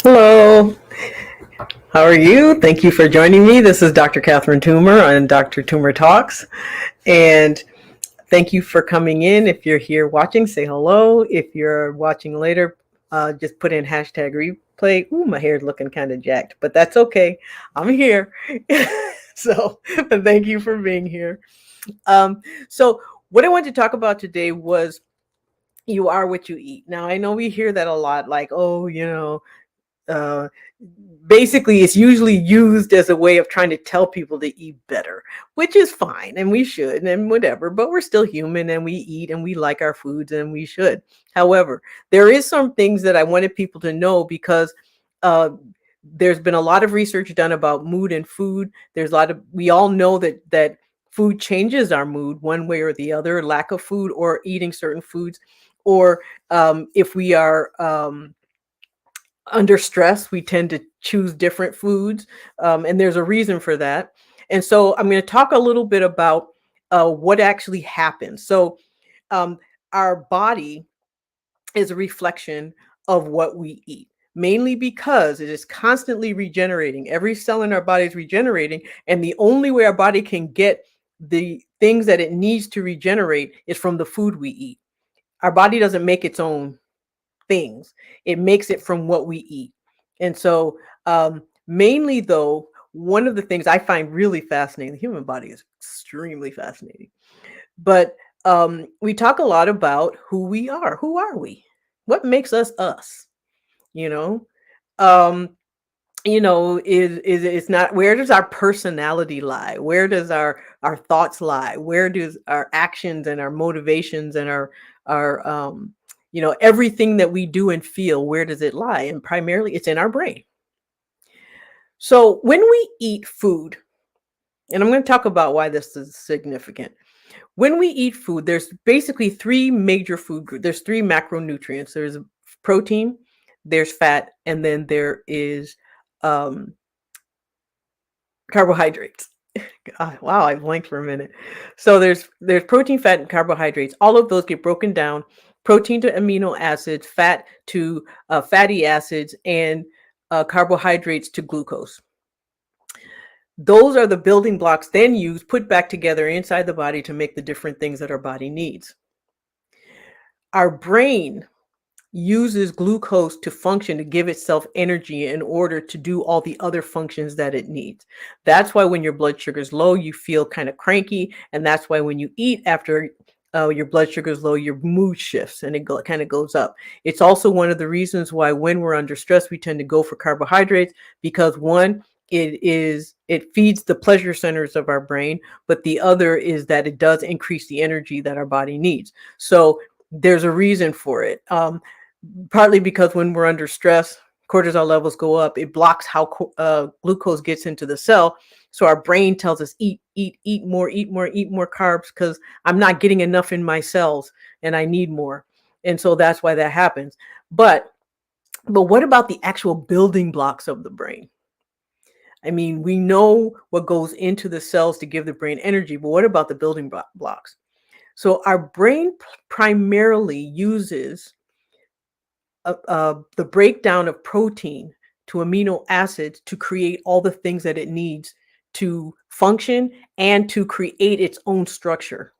Hello, how are you? Thank you for joining me. This is Dr. Catherine Toomer on Dr. Toomer Talks. And thank you for coming in. If you're here watching, say hello. If you're watching later, just put in hashtag replay. Ooh, my hair's looking kind of jacked, but that's okay. I'm here. So thank you for being here. Um, so what I wanted to talk about today was you are what you eat. Now, I know we hear that a lot, like, oh, uh, basically it's usually used as a way of trying to tell people to eat better, which is fine and we should and whatever, but we're still human and we eat and we like our foods and we should. However, there is some things that I wanted people to know because uh, there's been a lot of research done about mood and food. There's a lot of, we all know that food changes our mood one way or the other, lack of food or eating certain foods, or if we are under stress, we tend to choose different foods, and there's a reason for that. And so I'm going to talk a little bit about what actually happens. So um, our body is a reflection of what we eat, mainly because it is constantly regenerating. Every cell in our body is regenerating, and the only way our body can get the things that it needs to regenerate is from the food we eat. Our body doesn't make its own things. It makes it from what we eat. And so, mainly though, one of the things I find really fascinating, the human body is extremely fascinating. But we talk a lot about who we are. Who are we? What makes us us? You know, um, is it's not, where does our personality lie? Where does our thoughts lie? Where does our actions and our motivations and our everything that we do and feel, where does it lie? And primarily it's in our brain. So when we eat food, and I'm going to talk about why this is significant. When we eat food, there's basically three major food groups. There's three macronutrients. There's protein, there's fat, and then there is um, carbohydrates. Wow, I blanked for a minute. So there's protein, fat, and carbohydrates. All of those get broken down: protein to amino acids, fat to fatty acids, and carbohydrates to glucose. Those are the building blocks then used, put back together inside the body to make the different things that our body needs. Our brain uses glucose to function, to give itself energy in order to do all the other functions that it needs. That's why when your blood sugar is low, you feel kind of cranky. And that's why when you eat after your blood sugar is low, your mood shifts and kind of goes up. It's also one of the reasons why when we're under stress, we tend to go for carbohydrates, because one, it feeds the pleasure centers of our brain, but the other is that it does increase the energy that our body needs. So there's a reason for it. Partly because when we're under stress, cortisol levels go up. It blocks how glucose gets into the cell. So our brain tells us eat, eat more, eat more, eat more carbs, because I'm not getting enough in my cells and I need more. And so that's why that happens. But what about the actual building blocks of the brain? I mean, we know what goes into the cells to give the brain energy, but what about the building blocks? So our brain primarily uses the breakdown of protein to amino acids to create all the things that it needs to function and to create its own structure.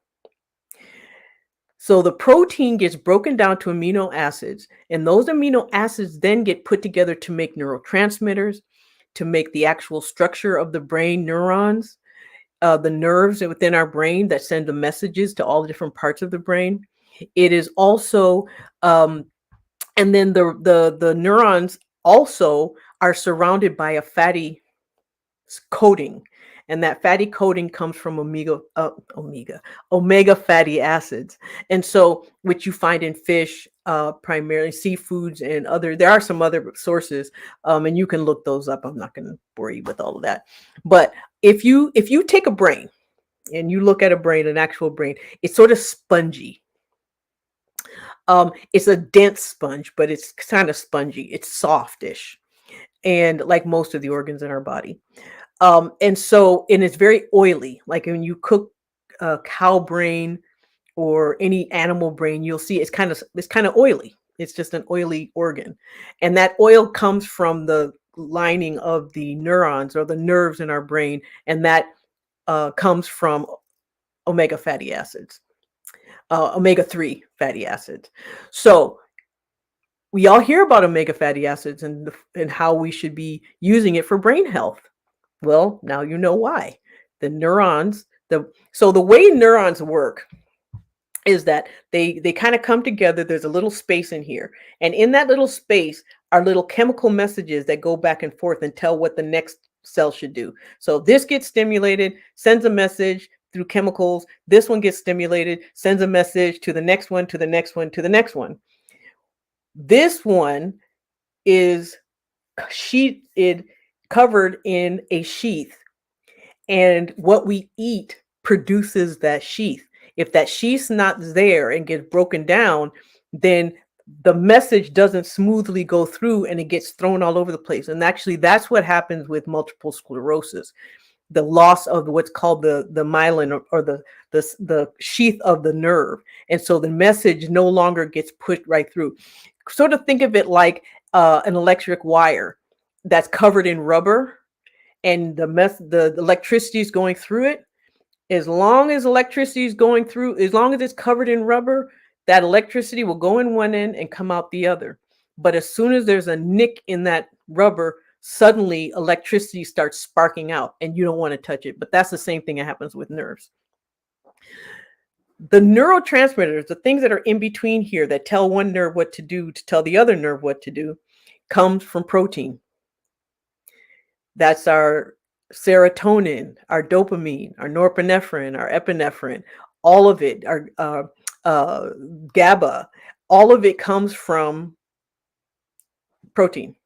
So the protein gets broken down to amino acids, and those amino acids then get put together to make neurotransmitters, to make the actual structure of the brain neurons, the nerves within our brain that send the messages to all the different parts of the brain. It is also and then the neurons also are surrounded by a fatty coating, and that fatty coating comes from omega fatty acids. And so which you find in fish, primarily seafoods, and other, there are some other sources, and you can look those up. I'm not going to bore you with all of that. But if you take a brain and you look at a brain, an actual brain, it's sort of spongy. It's a dense sponge, but it's kind of spongy. It's softish, and like most of the organs in our body. And it's very oily. Like when you cook cow brain or any animal brain, you'll see it's kind of oily. It's just an oily organ. And that oil comes from the lining of the neurons or the nerves in our brain. And that comes from omega fatty acids, omega-3 fatty acids. So we all hear about omega fatty acids and how we should be using it for brain health. Well, now you know why. The neurons, so the way neurons work is that they kind of come together. There's a little space in here, and in that little space are little chemical messages that go back and forth and tell what the next cell should do. So this gets stimulated, sends a message through chemicals. This one gets stimulated, sends a message to the next one, to the next one, to the next one. This one is covered in a sheath, and what we eat produces that sheath. If that sheath's not there and gets broken down, then the message doesn't smoothly go through and it gets thrown all over the place. And actually, that's what happens with multiple sclerosis. The loss of what's called the myelin or the sheath of the nerve. And so the message no longer gets pushed right through. Sort of think of it like an electric wire that's covered in rubber, and the electricity is going through it. As long as electricity is going through, as long as it's covered in rubber, that electricity will go in one end and come out the other. But as soon as there's a nick in that rubber, suddenly electricity starts sparking out, and you don't want to touch it. But that's the same thing that happens with nerves. The neurotransmitters, the things that are in between here that tell one nerve what to do to tell the other nerve what to do, comes from protein. That's our serotonin, our dopamine, our norepinephrine, our epinephrine, all of it, our GABA, all of it comes from protein.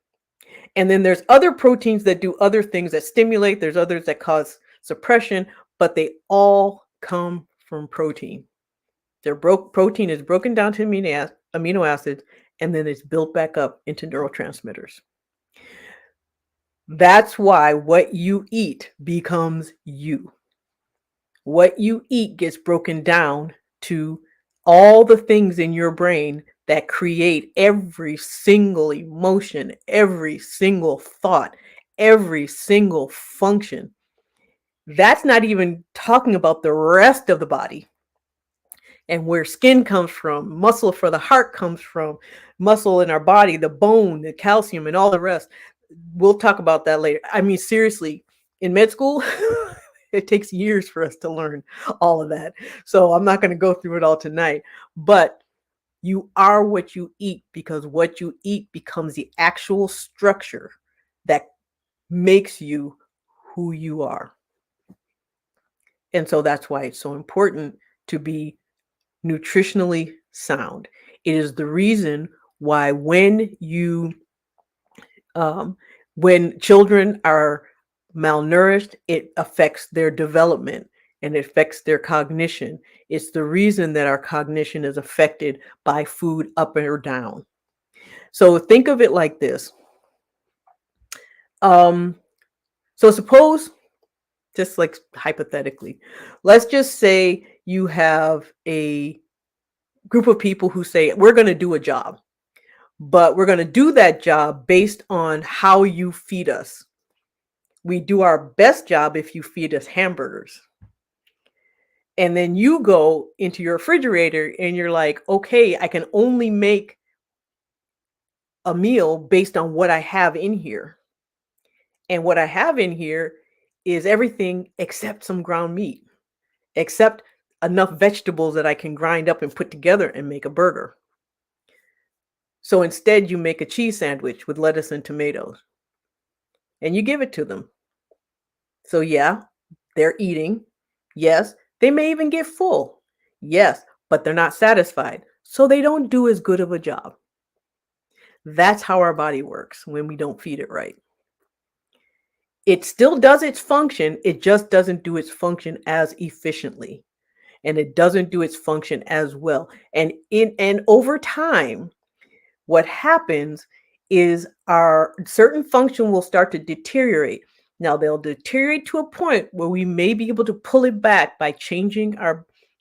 And then there's other proteins that do other things that stimulate. There's others that cause suppression, but they all come from protein. Protein is broken down to amino acids, and then it's built back up into neurotransmitters. That's why what you eat becomes you. What you eat gets broken down to all the things in your brain that create every single emotion, every single thought, every single function. That's not even talking about the rest of the body and where skin comes from, muscle for the heart comes from, muscle in our body, the bone, the calcium, and all the rest. We'll talk about that later. I mean, seriously, in med school, it takes years for us to learn all of that. So I'm not going to go through it all tonight, but you are what you eat, because what you eat becomes the actual structure that makes you who you are. And so that's why it's so important to be nutritionally sound. It is the reason why when children are malnourished, it affects their development and it affects their cognition. It's the reason that our cognition is affected by food up or down. So think of it like this. So suppose, just like hypothetically, let's just say you have a group of people who say, we're going to do a job, but we're going to do that job based on how you feed us. We do our best job if you feed us hamburgers. And then you go into your refrigerator and you're like, okay, I can only make a meal based on what I have in here. And what I have in here is everything except some ground meat, except enough vegetables that I can grind up and put together and make a burger. So instead, you make a cheese sandwich with lettuce and tomatoes, and you give it to them. So yeah, they're eating. Yes, they may even get full. Yes, but they're not satisfied. So they don't do as good of a job. That's how our body works when we don't feed it right. It still does its function. It just doesn't do its function as efficiently. And it doesn't do its function as well. And over time, what happens is our certain function will start to deteriorate. Now they'll deteriorate to a point where we may be able to pull it back by changing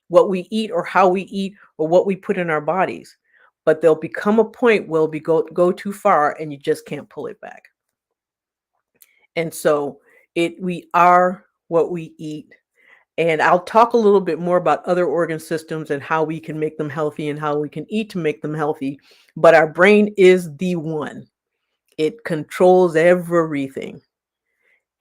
what we eat or how we eat or what we put in our bodies. but there'll become a point where we go too far and you just can't pull it back. And so we are what we eat. And I'll talk a little bit more about other organ systems and how we can make them healthy and how we can eat to make them healthy. But our brain is the one. It controls everything.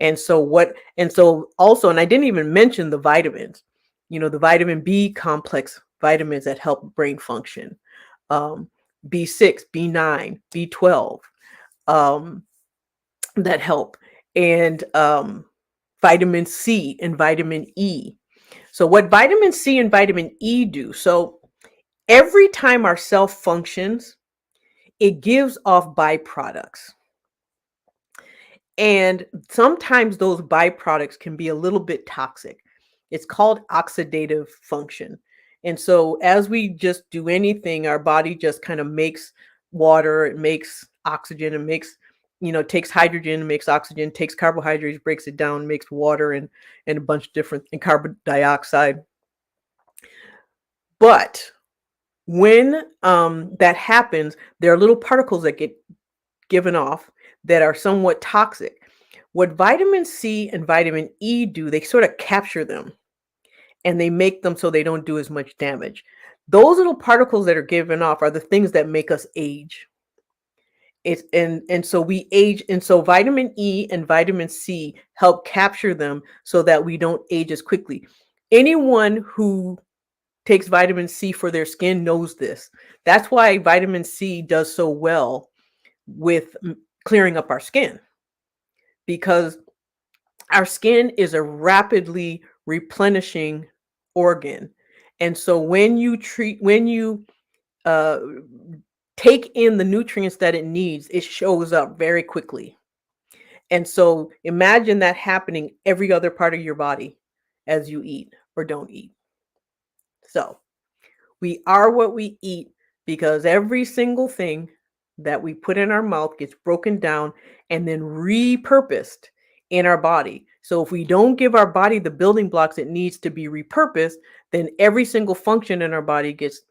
And so also, and I didn't even mention the vitamins, the vitamin B complex vitamins that help brain function, B6, B9, B12, um, that help, and vitamin C and vitamin E. So what vitamin C and vitamin E do, so every time our cell functions, it gives off byproducts. And sometimes those byproducts can be a little bit toxic. It's called oxidative function. And so as we just do anything, our body just kind of makes water, it makes oxygen, it makes, takes hydrogen, makes oxygen, takes carbohydrates, breaks it down, makes water and a bunch of different, and carbon dioxide. But when that happens, there are little particles that get given off that are somewhat toxic. What vitamin C and vitamin E do, they sort of capture them and they make them so they don't do as much damage. Those little particles that are given off are the things that make us age. And so we age, and so vitamin E and vitamin C help capture them so that we don't age as quickly. Anyone who takes vitamin C for their skin knows this. That's why vitamin C does so well with clearing up our skin, because our skin is a rapidly replenishing organ. And so when you take in the nutrients that it needs, it shows up very quickly. And so imagine that happening every other part of your body as you eat or don't eat. So we are what we eat, because every single thing that we put in our mouth gets broken down and then repurposed in our body. So if we don't give our body the building blocks it needs to be repurposed, then every single function in our body gets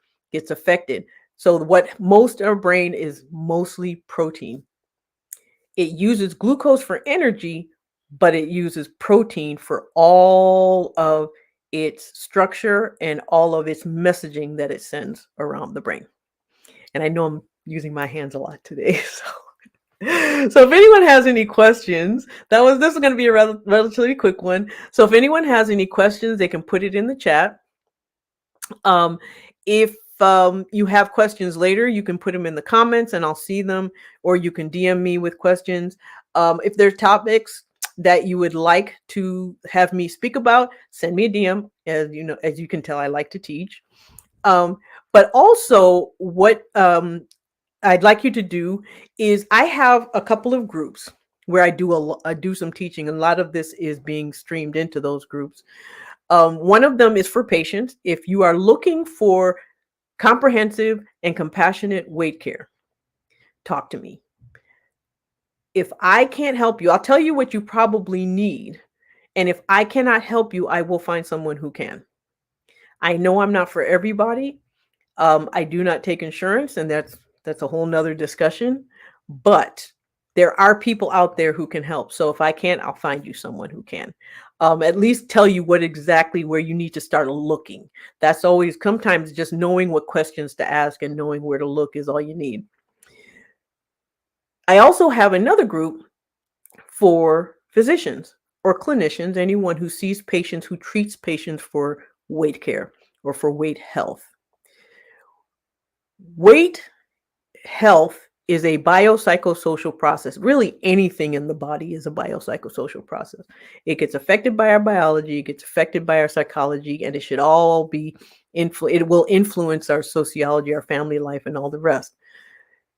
affected. So what most our brain is mostly protein. It uses glucose for energy, but it uses protein for all of its structure and all of its messaging that it sends around the brain. And I know I'm using my hands a lot today, so if anyone has any questions, this is going to be a relatively quick one. So if anyone has any questions, they can put it in the chat. If you have questions later, you can put them in the comments and I'll see them, or you can DM me with questions. If there's topics that you would like to have me speak about, send me a DM. As you can tell, I like to teach. But also what I'd like you to do is, I have a couple of groups where I do some teaching. A lot of this is being streamed into those groups. One of them is for patients. If you are looking for comprehensive and compassionate weight care, talk to me. If I can't help you, I'll tell you what you probably need. And if I cannot help you, I will find someone who can. I know I'm not for everybody. I do not take insurance, and that's a whole nother discussion. But there are people out there who can help. So if I can't, I'll find you someone who can. At least tell you where you need to start looking. That's always, sometimes just knowing what questions to ask and knowing where to look is all you need. I also have another group for physicians or clinicians, anyone who sees patients, who treats patients for weight care or for weight health. Weight health is a biopsychosocial process. Really, anything in the body is a biopsychosocial process. It gets affected by our biology, it gets affected by our psychology, and it should all be it will influence our sociology, our family life, and all the rest.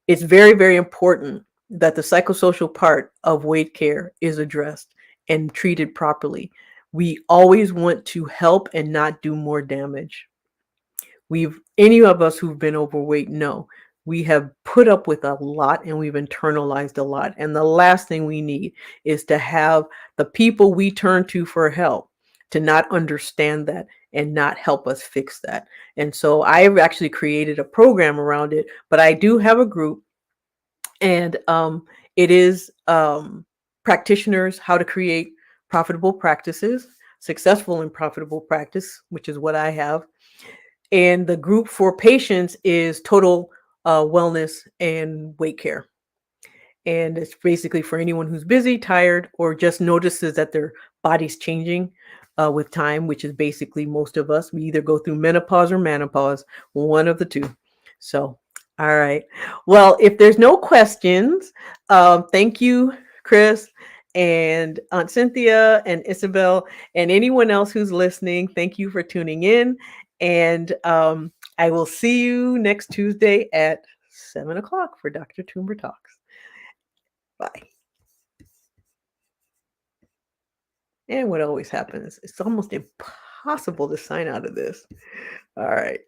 It's very, very important that the psychosocial part of weight care is addressed and treated properly. We always want to help and not do more damage. Any of us who've been overweight know we have put up with a lot and we've internalized a lot. And the last thing we need is to have the people we turn to for help to not understand that and not help us fix that. And so I've actually created a program around it, but I do have a group, and it is practitioners how to create profitable practices, successful and profitable practice, which is what I have. And the group for patients is total wellness and weight care. And it's basically for anyone who's busy, tired, or just notices that their body's changing with time, which is basically most of us. We either go through menopause or menopause, one of the two. So, all right. Well, if there's no questions, thank you, Chris and Aunt Cynthia and Isabel and anyone else who's listening. Thank you for tuning in. And I will see you next Tuesday at 7 o'clock for Dr. Toomer Talks. Bye. And what always happens, it's almost impossible to sign out of this. All right.